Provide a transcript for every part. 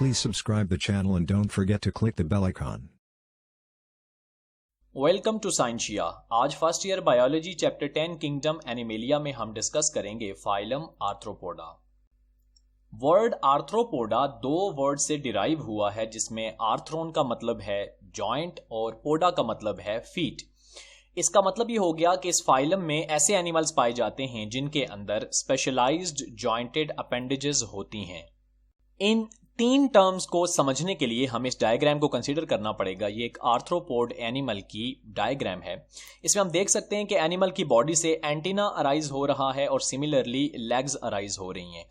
Please subscribe the channel and don't forget to click the bell icon. Welcome to Scientia. आज first year biology chapter 10 kingdom Animalia में हम discuss करेंगे phylum Arthropoda. Word Arthropoda दो word से derive हुआ है, जिसमें आर्थ्रोन का मतलब है जॉइंट और पोडा का मतलब है फीट। इसका मतलब ये हो गया कि इस फाइलम में ऐसे एनिमल्स पाए जाते हैं जिनके अंदर स्पेशलाइज्ड जॉइंटेड अपेंडेजेस होती हैं। इन तीन टर्म्स को समझने के लिए हमें इस डायग्राम को कंसीडर करना पड़ेगा। ये एक आर्थ्रोपोड एनिमल की डायग्राम है। इसमें हम देख सकते हैं कि एनिमल की बॉडी से एंटीना अराइज हो रहा है और सिमिलरली लेग्स अराइज हो रही हैं।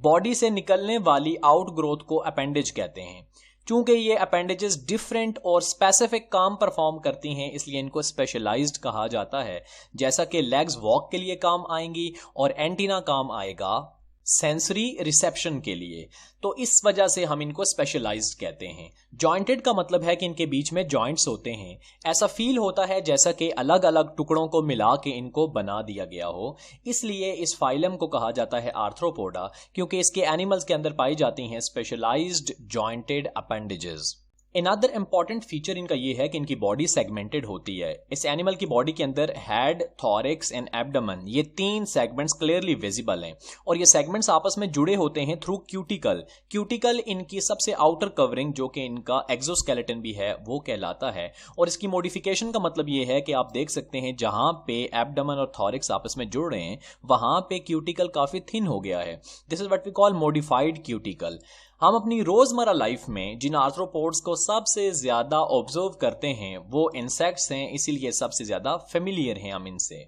बॉडी से निकलने वाली आउटग्रोथ को अपेंडेज कहते हैं। चूंकि ये अपेंडेजेस डिफरेंट और स्पेसिफिक काम परफॉर्म करती हैं, इसलिए इनको स्पेशलाइज्ड कहा जाता है। जैसा कि लेग्स वॉक के लिए काम आएंगी और एंटीना काम आएगा सेंसरी रिसेप्शन के लिए, तो इस वजह से हम इनको स्पेशलाइज्ड कहते हैं। जॉइंटेड का मतलब है कि इनके बीच में जॉइंट्स होते हैं। ऐसा फील होता है जैसा कि अलग अलग टुकड़ों को मिला के इनको बना दिया गया हो। इसलिए इस फाइलम को कहा जाता है आर्थ्रोपोडा, क्योंकि इसके एनिमल्स के अंदर पाई जाती हैं specialised jointed appendages. Another important feature इनका यह है कि इनकी बॉडी सेगमेंटेड होती है। इस एनिमल की बॉडी के अंदर हेड, थॉरिक्स एंड एब्डोमेन, ये तीन सेगमेंट्स क्लियरली विजिबल हैं और ये सेगमेंट्स आपस में जुड़े होते हैं थ्रू क्यूटिकल। क्यूटिकल इनकी सबसे आउटर कवरिंग, जो कि इनका एक्सोस्केलेटन भी है, वो कहलाता है। और इसकी मॉडिफिकेशन का मतलब ये है कि आप देख सकते हैं जहां पे एब्डोमेन और थॉरिक्स आपस में जुड़ रहे हैं, वहां पे क्यूटिकल काफी थिन हो गया है। This is what we call modified cuticle. हम अपनी रोजमर्रा लाइफ में जिन आर्थ्रोपोड्स को सबसे ज्यादा ऑब्जर्व करते हैं वो इंसेक्ट्स हैं, इसीलिए सबसे ज्यादा फेमिलियर हैं हम इनसे।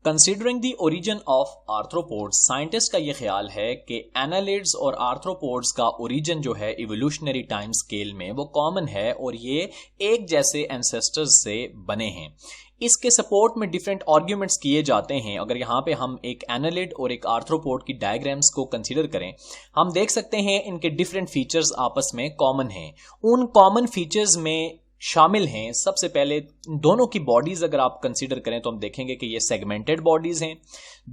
Considering the origin of arthropods, scientist का यह ख्याल है कि एनालिड्स और आर्थ्रोपोड्स का ओरिजिन जो है इवोल्यूशनरी टाइम स्केल में वो कॉमन है और ये एक जैसे एंसेस्टर्स से बने हैं। इसके सपोर्ट में डिफरेंट आर्ग्यूमेंट्स किए जाते हैं। अगर यहाँ पे हम एक एनालिड और एक आर्थ्रोपोड की डायग्राम्स को कंसीडर करें, हम देख सकते हैं इनके डिफरेंट फीचर्स आपस में कॉमन हैं। उन कॉमन फीचर्स में शामिल हैं, सबसे पहले दोनों की बॉडीज अगर आप कंसीडर करें तो हम देखेंगे कि ये सेगमेंटेड बॉडीज हैं।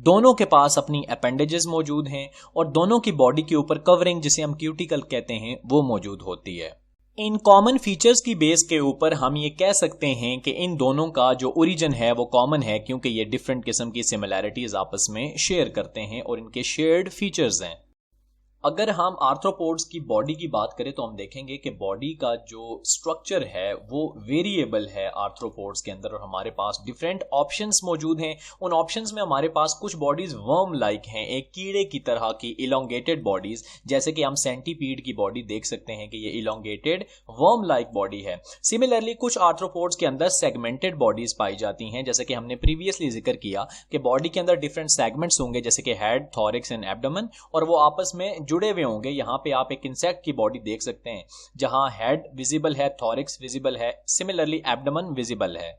दोनों के पास अपनी अपेंडेजेस मौजूद हैं और दोनों की बॉडी के ऊपर कवरिंग, जिसे हम क्यूटिकल कहते हैं, वो मौजूद होती है। इन कॉमन फीचर्स की बेस के ऊपर हम ये कह सकते हैं कि इन दोनों का जो ओरिजिन है वो कॉमन है, क्योंकि ये डिफरेंट किस्म की सिमिलैरिटीज आपस में शेयर करते हैं और इनके शेयर्ड फीचर्स हैं। अगर हम आर्थ्रोपोड्स की बॉडी की बात करें तो हम देखेंगे कि बॉडी का जो स्ट्रक्चर है वो वेरिएबल है आर्थ्रोपोड्स के अंदर और हमारे पास डिफरेंट ऑप्शंस मौजूद हैं। उन ऑप्शंस में हमारे पास कुछ बॉडीज वर्म लाइक हैं, एक कीड़े की तरह की इलोंगेटेड बॉडीज, जैसे कि हम सेंटीपीड की बॉडी देख सकते हैं कि ये इलोंगेटेड वर्म लाइक बॉडी है। सिमिलरली कुछ आर्थ्रोपोड्स के अंदर सेगमेंटेड बॉडीज पाई जाती हैं, जैसे कि हमने प्रीवियसली जिक्र किया कि बॉडी के अंदर डिफरेंट सेगमेंट्स होंगे, जैसे कि हेड, थॉरिक्स एंड एब्डोमेन, और वो आपस में जुड़े हुए होंगे। यहां पे आप एक इंसेक्ट की बॉडी देख सकते हैं जहां हेड विजिबल है, थॉरिक्स विजिबल है, सिमिलरली एब्डोमेन विजिबल है।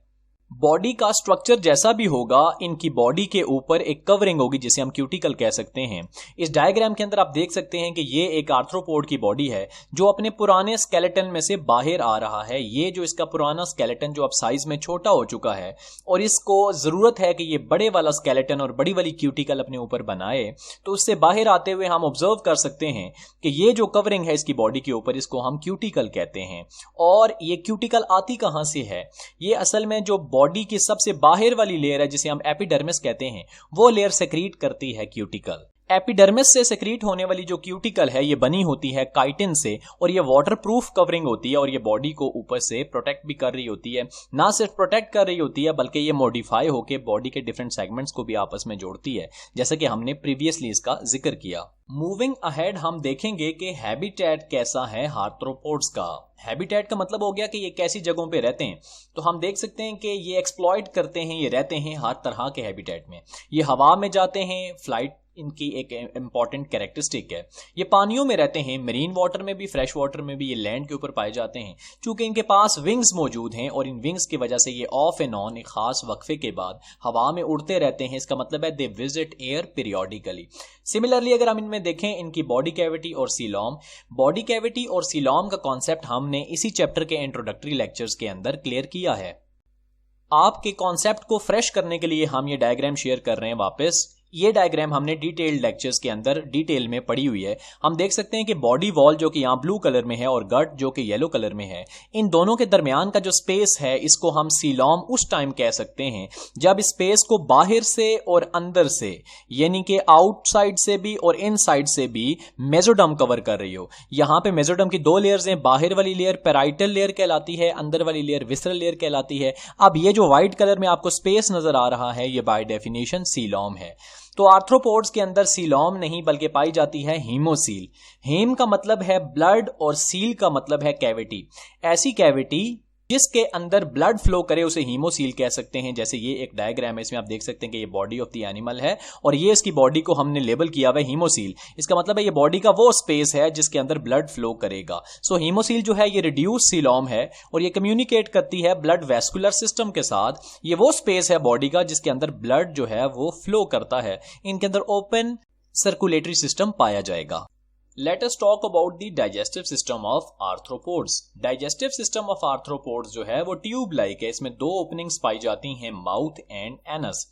बॉडी का स्ट्रक्चर जैसा भी होगा, इनकी बॉडी के ऊपर एक कवरिंग होगी जिसे हम क्यूटिकल कह सकते हैं। इस डायग्राम के अंदर आप देख सकते हैं कि ये एक आर्थ्रोपोड की बॉडी है जो अपने पुराने स्केलेटन में से बाहर आ रहा है। ये जो इसका पुराना स्केलेटन जो अब साइज में छोटा हो चुका है और इसको जरूरत है कि ये बड़े वाला स्केलेटन और बड़ी वाली क्यूटिकल अपने ऊपर बनाए, तो उससे बाहर आते हुए हम ऑब्जर्व कर सकते हैं कि ये जो कवरिंग है इसकी बॉडी के ऊपर, इसको हम क्यूटिकल कहते हैं। और ये क्यूटिकल आती कहां से है? ये असल में जो बॉडी की सबसे बाहर वाली लेयर है, जिसे हम एपिडर्मिस कहते हैं, वो लेयर सेक्रीट करती है क्यूटिकल। एपिडर्मिस से सेक्रीट होने वाली जो क्यूटिकल है ये बनी होती है काइटिन से और ये वाटरप्रूफ कवरिंग होती है और ये बॉडी को ऊपर से प्रोटेक्ट भी कर रही होती है। ना सिर्फ प्रोटेक्ट कर रही होती है बल्कि ये मॉडिफाई होकर बॉडी के डिफरेंट सेगमेंट्स को भी आपस में जोड़ती है, जैसा कि हमने प्रीवियसली इसका जिक्र किया। मूविंग अहेड हम देखेंगे कि हैबिटेट कैसा है आर्थ्रोपोड्स का। हैबिटेट का मतलब हो गया कि ये कैसी जगहों पे रहते हैं। तो हम देख सकते हैं कि ये एक्सप्लॉइट करते हैं, ये रहते हैं हर तरह के हैबिटेट में। ये हवा में जाते हैं, फ्लाइट इनकी एक इंपॉर्टेंट कैरेक्टरिस्टिक है। ये पानियों में रहते हैं, मरीन वाटर में भी, फ्रेश वाटर में भी, ये लैंड के ऊपर पाए जाते हैं। चूंकि इनके पास विंग्स मौजूद हैं और इन विंग्स की वजह से ये ऑफ एंड ऑन एक खास वक्फे के बाद हवा में उड़ते रहते हैं। इसका मतलब है they visit air periodically. Similarly अगर हम इनमें देखें इनकी बॉडी कैविटी और सीलॉम, बॉडी कैविटी और सीलॉम का कॉन्सेप्ट हमने इसी चैप्टर के इंट्रोडक्टरी लेक्चर्स के अंदर क्लियर किया है। आपके कॉन्सेप्ट को फ्रेश करने के लिए हम ये डायग्राम शेयर कर रहे हैं वापस। ये डायग्राम हमने डिटेल्ड लेक्चर्स के अंदर डिटेल में पढ़ी हुई है। हम देख सकते हैं कि बॉडी वॉल जो कि यहाँ ब्लू कलर में है और गट जो कि येलो कलर में है, इन दोनों के दरमियान का जो स्पेस है इसको हम सीलॉम उस टाइम कह सकते हैं जब स्पेस को बाहर से और अंदर से यानी कि आउटसाइड से भी और इनसाइड से भी मेसोडर्म कवर कर रही हो। यहाँ पे मेसोडर्म की दो लेयर्स हैं, बाहर वाली लेयर पैराइटल लेयर कहलाती है, अंदर वाली लेयर विसरल लेयर कहलाती है। अब ये जो व्हाइट कलर में आपको स्पेस नजर आ रहा है ये बाय डेफिनेशन सीलॉम है। तो आर्थ्रोपोड्स के अंदर सीलॉम नहीं बल्कि पाई जाती है हीमोसील। हेम का मतलब है ब्लड और सील का मतलब है कैविटी। ऐसी कैविटी जिसके अंदर ब्लड फ्लो करे उसे हीमोसील कह सकते हैं। जैसे ये एक डायग्राम है, इसमें आप देख सकते हैं कि ये बॉडी ऑफ द एनिमल है और ये इसकी बॉडी को हमने लेबल किया हुआ है हीमोसील। इसका मतलब है ये बॉडी का वो स्पेस है जिसके अंदर ब्लड फ्लो करेगा। सो हीमोसील जो है ये रिड्यूस सीलॉम है और ये कम्युनिकेट करती है ब्लड वेस्कुलर सिस्टम के साथ। ये वो स्पेस है बॉडी का जिसके अंदर ब्लड जो है वो फ्लो करता है। इनके अंदर ओपन सर्कुलेटरी सिस्टम पाया जाएगा। Let us talk about the digestive system of arthropods. Digestive system of arthropods जो है वो ट्यूब लाइक है। इसमें दो ओपनिंग्स पाई जाती हैं, माउथ एंड एनस।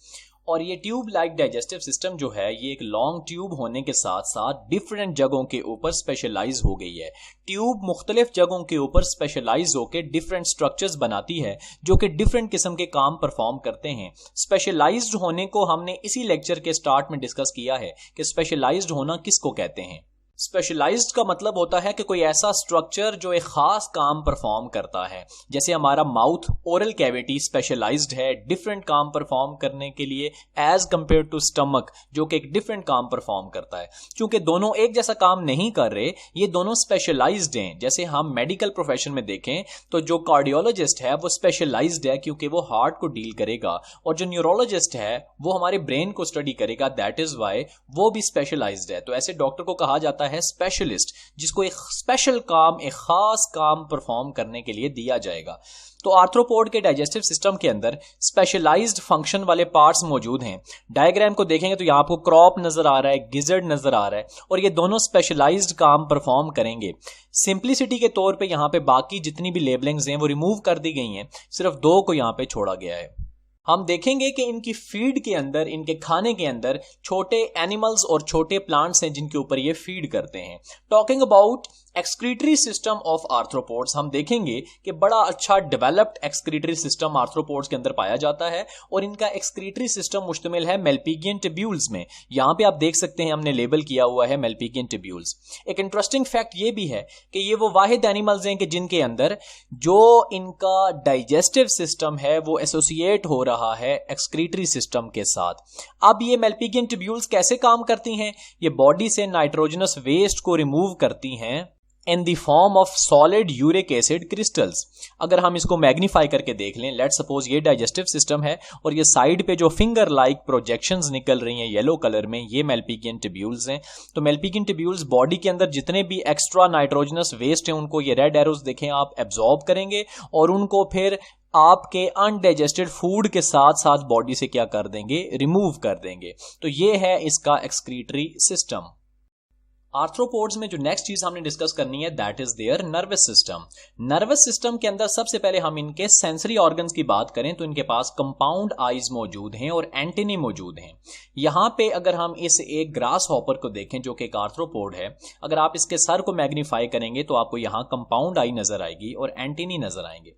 और ये ट्यूब लाइक डाइजेस्टिव सिस्टम जो है ये एक लॉन्ग ट्यूब होने के साथ साथ डिफरेंट जगहों के ऊपर स्पेशलाइज हो गई है। ट्यूब मुख्तलिफ जगहों के ऊपर स्पेशलाइज होकर डिफरेंट स्ट्रक्चर्स बनाती है जो कि डिफरेंट किस्म के काम परफॉर्म करते हैं। स्पेशलाइज्ड होने को हमने इसी लेक्चर के स्टार्ट में डिस्कस किया है कि स्पेशलाइज्ड होना किसको कहते हैं। स्पेशलाइज्ड का मतलब होता है कि कोई ऐसा स्ट्रक्चर जो एक खास काम परफॉर्म करता है। जैसे हमारा माउथ ओरल कैविटी स्पेशलाइज्ड है डिफरेंट काम परफॉर्म करने के लिए एज कंपेयर टू स्टमक जो कि एक डिफरेंट काम परफॉर्म करता है। क्योंकि दोनों एक जैसा काम नहीं कर रहे, ये दोनों स्पेशलाइज्ड हैं। जैसे हम मेडिकल प्रोफेशन में देखें तो जो कार्डियोलॉजिस्ट है वो स्पेशलाइज्ड है क्योंकि वो हार्ट को डील करेगा, और जो न्यूरोलॉजिस्ट है वो हमारे ब्रेन को स्टडी करेगा। दैट इज वाई वो भी स्पेशलाइज्ड है। तो ऐसे डॉक्टर को कहा जाता है स्पेशलिस्ट, जिसको एक स्पेशल काम, एक खास काम परफॉर्म करने के लिए दिया जाएगा। तो आर्थ्रोपोड के डाइजेस्टिव सिस्टम के अंदर स्पेशलाइज्ड फंक्शन वाले पार्ट्स मौजूद हैं। डायग्राम को देखेंगे तो यहां आपको क्रॉप नजर आ रहा है, गिजर्ड नजर आ रहा है, और ये दोनों स्पेशलाइज्ड काम परफॉर्म करेंगे। सिंप्लिसिटी के तौर पे यहां पे बाकी जितनी भी लेबलिंग्स हैं वो रिमूव कर दी गई हैं, सिर्फ दो को यहां पे छोड़ा गया है। हम देखेंगे कि इनकी फीड के अंदर, इनके खाने के अंदर छोटे एनिमल्स और छोटे प्लांट्स हैं जिनके ऊपर ये फीड करते हैं। Talking about excretory system of arthropods, हम देखेंगे कि बड़ा अच्छा डेवलप्ड एक्सक्रीटरी सिस्टम आर्थ्रोपोड्स के अंदर पाया जाता है और इनका एक्सक्रीटरी सिस्टम मुश्तमिल है मेल्पिगियन ट्यूब्यूल्स में। यहां पे आप देख सकते हैं हमने लेबल किया हुआ है मेल्पिगियन ट्यूब्यूल्स। एक इंटरेस्टिंग फैक्ट ये भी है कि ये वो वाहिद एनिमल्स हैं कि जिनके अंदर जो इनका डाइजेस्टिव सिस्टम है वो एसोसिएट हो रहा है एक्सक्रीटरी सिस्टम के साथ। अब ये मेल्पिगियन ट्यूब्यूल्स कैसे काम करती हैं? ये बॉडी से नाइट्रोजनस वेस्ट को रिमूव करती हैं in the form of solid uric acid crystals. अगर हम इसको मैग्नीफाई करके देख लें, लेट सपोज ये डाइजेस्टिव सिस्टम है और ये साइड पे जो फिंगर लाइक प्रोजेक्शंस निकल रही हैं येलो कलर में, ये मेल्पिगियन ट्यूब्यूल्स हैं। तो मेल्पिगियन ट्यूब्यूल्स बॉडी के अंदर जितने भी एक्स्ट्रा नाइट्रोजनस वेस्ट हैं उनको, ये रेड एरोज देखें आप, एब्जॉर्ब करेंगे और उनको फिर आपके अनडाइजेस्टेड फूड के साथ साथ बॉडी से क्या कर देंगे, रिमूव कर देंगे। तो ये है इसका एक्सक्रीटरी सिस्टम। आर्थ्रोपोड्स में जो नेक्स्ट चीज हमने डिस्कस करनी है that is their nervous system. Nervous system के अंदर सबसे पहले हम इनके सेंसरी ऑर्गन्स की बात करें तो इनके पास कंपाउंड आईज मौजूद हैं और एंटेनी मौजूद हैं। यहां पे अगर हम इस एक ग्रास हॉपर को देखें जो कि एक आर्थ्रोपोड है, अगर आप इसके सर को मैग्नीफाई करेंगे तो आपको यहां कंपाउंड आई नजर आएगी और एंटेनी नजर आएंगे।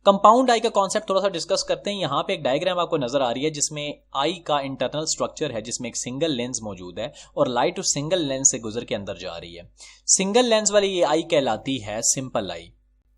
कंपाउंड आई का कॉन्सेप्ट थोड़ा सा डिस्कस करते हैं। यहां पे एक डायग्राम आपको नजर आ रही है जिसमें आई का इंटरनल स्ट्रक्चर है जिसमें एक सिंगल लेंस मौजूद है और लाइट उस सिंगल लेंस से गुजर के अंदर जा रही है। सिंगल लेंस वाली ये आई कहलाती है सिंपल आई।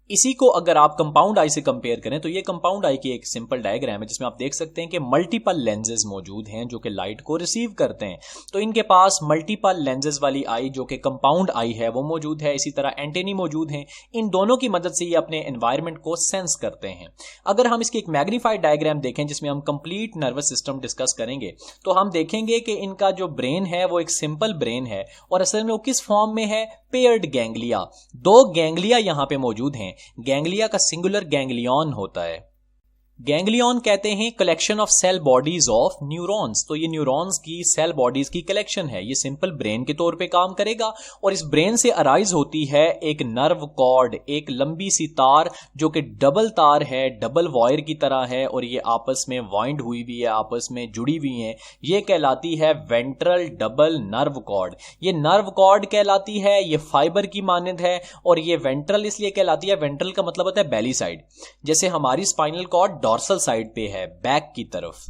इसी को अगर आप कंपाउंड आई से कंपेयर करें तो ये कंपाउंड आई की एक सिंपल डायग्राम है जिसमें आप देख सकते हैं कि मल्टीपल लेंसेज मौजूद हैं जो कि लाइट को रिसीव करते हैं। तो इनके पास मल्टीपल लेंसेज वाली आई जो कि कंपाउंड आई है वो मौजूद है। इसी तरह एंटेनी मौजूद हैं। इन दोनों की मदद से ये अपने एनवायरनमेंट को सेंस करते हैं। अगर हम इसकी एक मैग्नीफाइड डायग्राम देखें जिसमें हम कंप्लीट नर्वस सिस्टम डिस्कस करेंगे तो हम देखेंगे कि इनका जो ब्रेन है वो एक सिंपल ब्रेन है और असल में वो किस फॉर्म में है, पेयर्ड गैंग्लिया। दो गैंग्लिया यहां पे मौजूद हैं। गैंग्लिया का सिंगुलर गैंग्लियन होता है। गैंग्लियन कहते हैं collection of cell bodies of neurons. तो ये न्यूरॉन्स की सेल बॉडीज की कलेक्शन है। ये सिंपल ब्रेन के तौर पे काम करेगा और इस ब्रेन से अराइज होती है एक नर्व कॉर्ड, एक लंबी सी तार जो कि डबल तार है, डबल वायर की तरह है और ये आपस में वाइंड हुई भी है, आपस में जुड़ी हुई है। ये कहलाती है वेंट्रल डबल नर्व कॉर्ड। ये नर्व कॉर्ड कहलाती है, ये फाइबर की मानद है और ये वेंट्रल इसलिए कहलाती है, वेंट्रल का मतलब होता है बेली साइड, जैसे हमारी स्पाइनल कॉर्ड डॉर्सल साइड पे है, बैक की तरफ।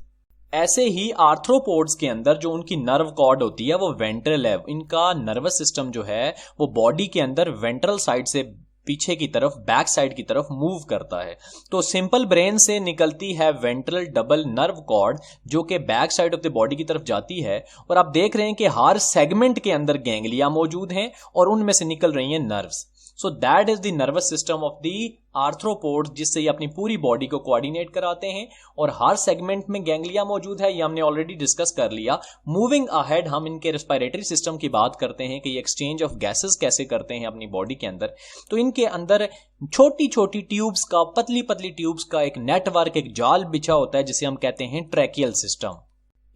ऐसे ही आर्थ्रोपोड्स के अंदर जो उनकी नर्व कॉर्ड होती है वो वेंट्रल है। इनका नर्वस सिस्टम जो है वो बॉडी के अंदर वेंट्रल साइड से पीछे की तरफ, बैक साइड की तरफ मूव करता है। तो सिंपल ब्रेन से निकलती है वेंट्रल डबल नर्व कॉर्ड जो कि back side of the body की तरफ जाती है और आप देख रहे हैं कि हर सेगमेंट के अंदर गैंग्लिया मौजूद हैं और उनमें से निकल रही हैं nerves. So that is the nervous system of the arthropods, जिससे ये अपनी पूरी बॉडी को कोऑर्डिनेट कराते हैं और हर सेगमेंट में गैंग्लिया मौजूद है। ये हमने ऑलरेडी डिस्कस कर लिया। मूविंग अहेड हम इनके रेस्पिरेटरी सिस्टम की बात करते हैं कि ये एक्सचेंज ऑफ गैसेस कैसे करते हैं अपनी बॉडी के अंदर। तो इनके अंदर छोटी छोटी ट्यूब्स का, पतली पतली ट्यूब्स का एक नेटवर्क, एक जाल बिछा होता है जिसे हम कहते हैं ट्रैकियल सिस्टम।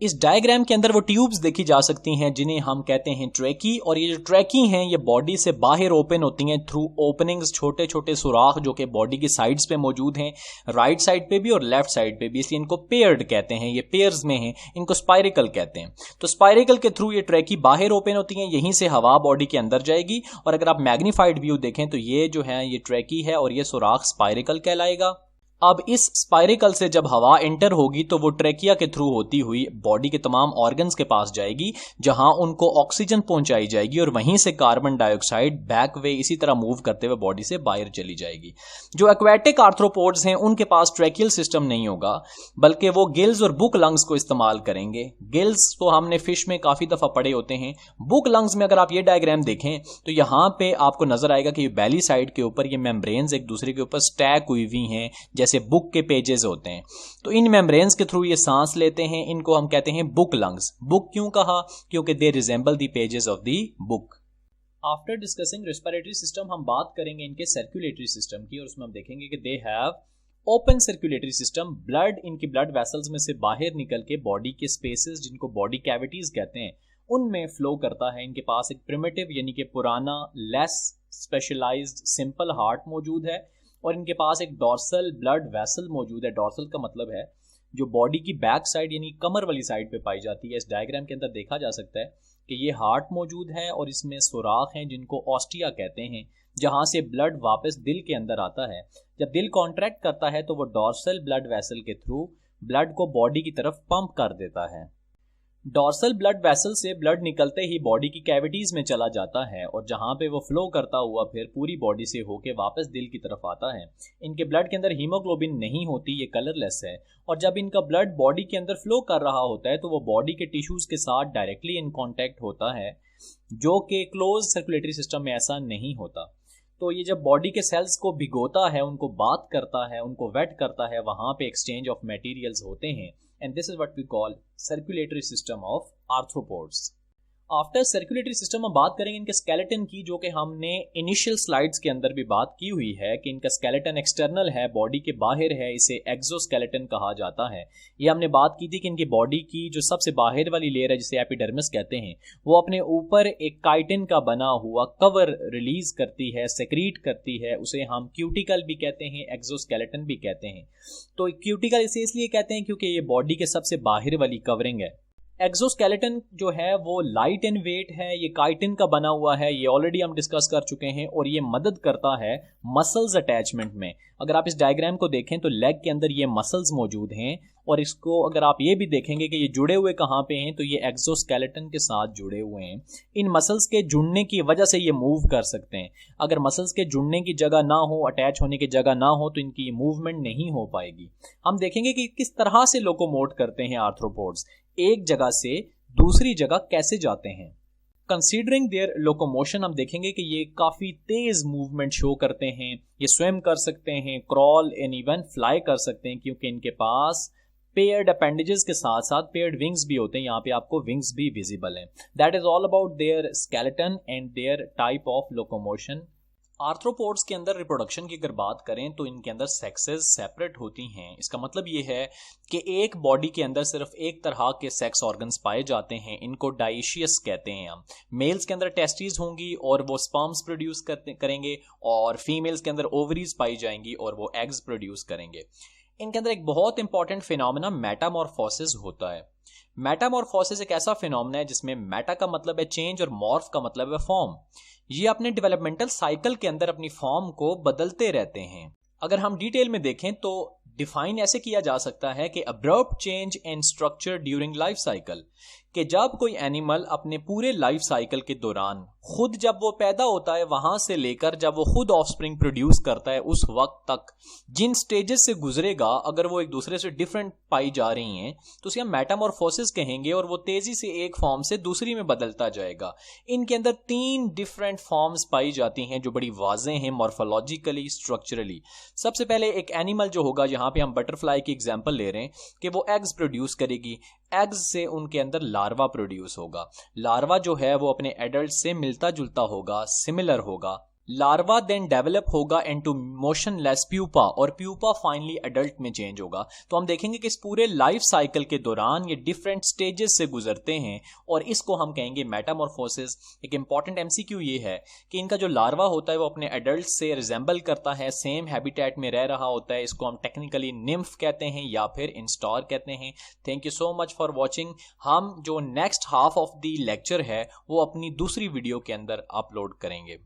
इस डायग्राम के अंदर वो ट्यूब्स देखी जा सकती हैं जिन्हें हम कहते हैं ट्रैकी, और ये जो ट्रैकी हैं ये बॉडी से बाहर ओपन होती हैं थ्रू ओपनिंग्स, छोटे छोटे सुराख जो कि बॉडी की साइड्स पे मौजूद हैं, राइट साइड पे भी और लेफ्ट साइड पे भी, इसलिए इनको पेयर्ड कहते हैं। ये पेयर्स में हैं, इनको स्पाइरिकल कहते हैं। तो स्पाइरिकल के थ्रू ये ट्रैकी बाहर ओपन होती हैं, यहीं से हवा बॉडी के अंदर जाएगी और अगर आप मैग्नीफाइड व्यू देखें तो ये जो है ये ट्रैकी है और ये सुराख स्पाइरिकल कहलाएगा। अब इस स्पाइरिकल से जब हवा एंटर होगी तो वो ट्रेकिया के थ्रू होती हुई बॉडी के तमाम ऑर्गन्स के पास जाएगी जहां उनको ऑक्सीजन पहुंचाई जाएगी और वहीं से कार्बन डाइऑक्साइड बैक वे इसी तरह मूव करते हुए बॉडी से बाहर चली जाएगी। जो एक्वेटिक आर्थ्रोपोड्स हैं उनके पास ट्रैकियल सिस्टम नहीं होगा, बल्कि वो गिल्स और बुक लंग्स को इस्तेमाल करेंगे। गिल्स तो हमने फिश में काफी दफा पढ़े होते हैं। बुक लंग्स में अगर आप ये डायग्राम देखें तो यहां पे आपको नजर आएगा कि बैली साइड के ऊपर ये मेम्ब्रेन्स एक दूसरे के ऊपर स्टैक हुई हुई हैं जैसे बुक के पेजेस होते हैं। तो इन मेम्ब्रेन्स के थ्रू ये सांस लेते हैं, इनको हम कहते हैं बुक लंग्स। बुक क्यों कहा? क्योंकि they resemble the pages of the book. After discussing respiratory system हम बात करेंगे इनके सर्कुलेटरी सिस्टम की और उसमें हम देखेंगे कि they have open circulatory system. Blood इनकी ब्लड वेसल्स में से बाहर निकल के बॉडी के स्पेसेस जिनको बॉडी कैविटीज कहते हैं उनमें फ्लो करता है। इनके पास एक प्रिमिटिव यानी कि पुराना लेस स्पेशलाइज्ड सिंपल हार्ट मौजूद है और इनके पास एक डॉर्सल ब्लड वेसल मौजूद है। डॉर्सल का मतलब है जो बॉडी की बैक साइड यानी कमर वाली साइड पे पाई जाती है। इस डायग्राम के अंदर देखा जा सकता है कि ये हार्ट मौजूद है और इसमें सुराख हैं जिनको ऑस्टिया कहते हैं, जहां से ब्लड वापस दिल के अंदर आता है। जब दिल कॉन्ट्रैक्ट करता है तो वो डॉर्सल ब्लड वेसल के थ्रू ब्लड को बॉडी की तरफ पंप कर देता है। डॉर्सल ब्लड वेसल से ब्लड निकलते ही बॉडी की कैविटीज में चला जाता है और जहां पे वो फ्लो करता हुआ फिर पूरी बॉडी से होके वापस दिल की तरफ आता है। इनके ब्लड के अंदर हीमोग्लोबिन नहीं होती, ये कलरलेस है और जब इनका ब्लड बॉडी के अंदर फ्लो कर रहा होता है तो वो बॉडी के टिश्यूज के साथ डायरेक्टली इन कॉन्टैक्ट होता है, जो कि क्लोज सर्कुलेटरी सिस्टम में ऐसा नहीं होता। तो ये जब बॉडी के सेल्स को भिगोता है, उनको बाथ करता है, उनको वेट करता है, वहां पे एक्सचेंज ऑफ मटेरियल्स होते हैं and this is what we call circulatory system of arthropods. After circulatory system हम बात करेंगे इनके स्केलेटन की, जो कि हमने इनिशियल स्लाइड्स के अंदर भी बात की हुई है कि इनका स्केलेटन एक्सटर्नल है, बॉडी के बाहर है, इसे एक्सोस्केलेटन कहा जाता है। ये हमने बात की थी कि इनकी बॉडी की जो सबसे बाहर वाली लेयर है जिसे एपिडर्मिस कहते हैं, वो अपने ऊपर एक काइटिन का बना हुआ कवर रिलीज करती है, सेक्रीट करती है, उसे हम क्यूटिकल भी कहते हैं, एक्सोस्केलेटन भी कहते हैं। तो क्यूटिकल इसे इसलिए कहते हैं क्योंकि ये बॉडी के सबसे बाहर वाली कवरिंग है। एक्सोस्केलेटन जो है वो लाइट इन वेट है, ये काइटिन का बना हुआ है, ये ऑलरेडी हम डिस्कस कर चुके हैं और ये मदद करता है मसल्स अटैचमेंट में। अगर आप इस डायग्राम को देखें तो लेग के अंदर ये मसल्स मौजूद हैं और इसको अगर आप ये भी देखेंगे कि ये जुड़े हुए कहाँ पे हैं तो ये एक्सोस्केलेटन के साथ जुड़े हुए हैं। इन मसल्स के जुड़ने की वजह से ये मूव कर सकते हैं। अगर मसल्स के जुड़ने की जगह ना हो, अटैच होने की जगह ना हो तो इनकी मूवमेंट नहीं हो पाएगी। हम देखेंगे कि किस तरह से लोकोमोट करते हैं आर्थ्रोपोड्स, एक जगह से दूसरी जगह कैसे जाते हैं। कंसीडरिंग देयर लोकोमोशन हम देखेंगे कि ये काफ़ी तेज़ मूवमेंट शो करते हैं। ये स्विम कर सकते हैं, क्रॉल एंड इवन फ्लाई कर सकते हैं क्योंकि इनके पास पेयर्ड अपेंडेजेस के साथ साथ पेयर्ड विंग्स भी होते हैं। यहाँ पे आपको विंग्स भी विजिबल हैं। That is all about their skeleton and their type of locomotion. Arthropods के अंदर रिप्रोडक्शन की अगर बात करें तो इनके अंदर सेक्सेस सेपरेट होती हैं। इसका मतलब ये है कि एक बॉडी के अंदर सिर्फ एक तरह के सेक्स ऑर्गन्स पाए जाते हैं, इनको डाइशियस कहते हैं हम। मेल्स के अंदर टेस्टिस होंगी और वो स्पर्म्स प्रोड्यूस करेंगे, और फीमेल्स के अंदर ओवरीज पाई जाएंगी और वो एग्स प्रोड्यूस करेंगे। इनके अंदर एक बहुत इंपॉर्टेंट फिनोमेना मेटामॉर्फोसिस होता है। मेटामॉर्फोसिस एक ऐसा फिनोमेना है जिसमें मेटा का मतलब है चेंज और मॉर्फ का मतलब है फॉर्म। ये अपने डेवलपमेंटल साइकिल के अंदर अपनी फॉर्म को बदलते रहते हैं। अगर हम डिटेल में देखें तो डिफाइन ऐसे किया जा सकता है कि abrupt change in structure during life cycle, कि जब कोई एनिमल अपने पूरे लाइफ साइकिल के दौरान खुद जब वो पैदा होता है वहां से लेकर जब वो खुद ऑफस्प्रिंग प्रोड्यूस करता है उस वक्त तक जिन स्टेजेस से गुजरेगा, अगर वो एक दूसरे से डिफरेंट पाई जा रही हैं तो उसे हम मेटामॉर्फोसिस कहेंगे, और वो तेजी से एक फॉर्म से दूसरी में बदलता जाएगा। इनके अंदर 3 डिफरेंट फॉर्म्स पाई जाती हैं जो बड़ी वाज़ेह हैं मॉर्फोलॉजिकली, स्ट्रक्चरली। सबसे पहले एक एनिमल जो होगा, यहाँ पे हम बटरफ्लाई की एग्जांपल ले रहे हैं कि वो एग्स प्रोड्यूस करेगी, एग्स से उनके अंदर लार्वा प्रोड्यूस होगा। लार्वा जो है वो अपने एडल्ट से मिलता जुलता होगा, सिमिलर होगा। लार्वा देन डेवलप होगा इनटू मोशनलेस प्यूपा, और प्यूपा फाइनली एडल्ट में चेंज होगा। तो हम देखेंगे कि इस पूरे लाइफ साइकिल के दौरान ये डिफरेंट स्टेजेस से गुजरते हैं, और इसको हम कहेंगे मेटामॉर्फोसिस। एक इंपॉर्टेंट एमसीक्यू ये है कि इनका जो लार्वा होता है वो अपने एडल्ट से रिजेंबल करता है, सेम हैबिटेट में रह रहा होता है। इसको हम टेक्निकली निम्फ कहते हैं या फिर इंस्टार कहते हैं। Thank you so much for watching. हम जो next half of the lecture है वो अपनी दूसरी वीडियो के अंदर अपलोड करेंगे।